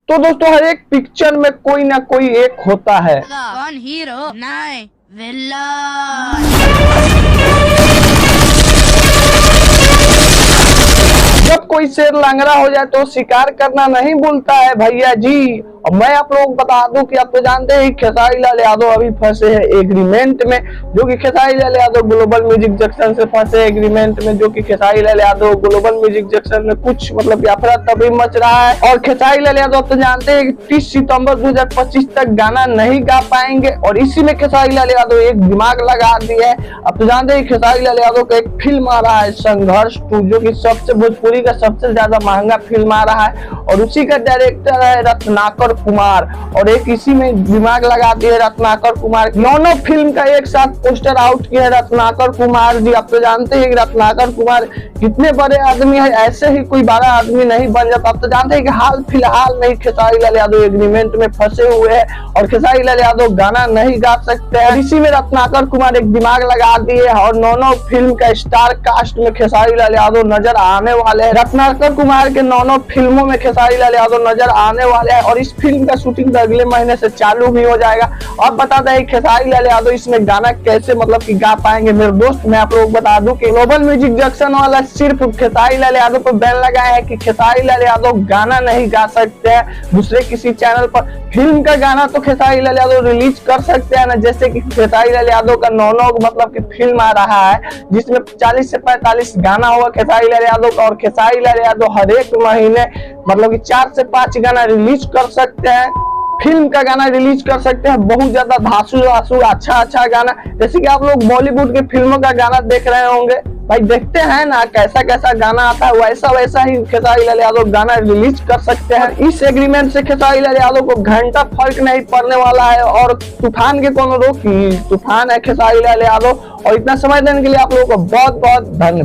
तो दोस्तों हर एक पिक्चर में कोई ना कोई एक होता है। कौन हीरो? नहीं, विलन। जब कोई शेर लंगड़ा हो जाए तो शिकार करना नहीं भूलता है भैया जी। और मैं आप लोगों को बता दूं कि आप तो जानते हैं खेसारी लाल यादव अभी फंसे हैं एग्रीमेंट में, जो कि Khesari Lal Yadav global music junction से फंसे एग्रीमेंट में, जो कि Khesari Lal Yadav global music junction में कुछ मतलब अफरा तफरी मच रहा है। और खेसारी लाल यादव तो जानते हैं 30 सितंबर 2025 तक गाना नहीं गा पाएंगे, और इसी में खेसारी लाल यादव एक दिमाग लगा दिया है। अब तो जानते हैं खेसारी लाल यादव का एक फिल्म आ रहा है संघर्ष 2, जो कि सबसे भोजपुरी का सबसे ज्यादा महंगा फिल्म आ रहा है, और उसी का डायरेक्टर है रत्नाकर कुमार। और एक इसी में दिमाग लगा दिए रत्नाकर कुमार। दोनों फिल्म का एक साथ पोस्टर आउट किया है रत्नाकर कुमार जी। आप तो जानते हैं कि रत्नाकर कुमार कितने बड़े आदमी है, ऐसे ही कोई बड़ा आदमी नहीं बन जाता। आप तो जानते हैं कि हाल फिलहाल में खेसारी लाल यादव एग्रीमेंट में फंसे हुए हैं, और खेसारी लाल यादव गाना नहीं गा सकते हैं। इसी में रत्नाकर कुमार एक दिमाग लगा दिए, और दोनों फिल्म का स्टार कास्ट में खेसारी लाल यादव नजर आने वाले हैं। रत्नाकर कुमार के दोनों फिल्मों में खेसारी लाल यादव नजर आने वाले हैं, और इस फिल्म का शूटिंग तो अगले महीने से चालू भी हो जाएगा। अब बताते हैं खेसारी लाल यादव इसमें गाना कैसे मतलब कि गा पाएंगे। मेरे दोस्त मैं आप लोगों को बता दूं कि ग्लोबल म्यूजिक जंक्शन वाला सिर्फ खेसारी लाल यादव पर बैन लगाया है कि खेसारी लाल यादव गाना नहीं गा सकते हैं दूसरे किसी चैनल पर। फिल्म का गाना तो खेसारी लाल यादव रिलीज कर सकते हैं ना, जैसे कि खेसारी लाल यादव का नौ मतलब कि फिल्म आ रहा है जिसमें 40 से 45 गाना होगा खेसारी लाल यादव का, और खेसारी लाल यादव हर एक महीने मतलब कि 4 से 5 गाना रिलीज कर सकते हैं। फिल्म का गाना रिलीज कर सकते हैं, बहुत ज्यादा धांसू अच्छा गाना, जैसे कि आप लोग बॉलीवुड की फिल्मों का गाना देख रहे होंगे भाई, देखते हैं ना कैसा कैसा गाना आता है, वैसा ही खेसारी लाल यादव गाना रिलीज कर सकते हैं। इस एग्रीमेंट से खेसारी लाल यादव को घंटा फर्क नहीं पड़ने वाला है, और तूफान के कोनो रोकी तूफान है खेसारी लाल यादव। और इतना समय देने के लिए आप लोगों को बहुत बहुत धन्यवाद।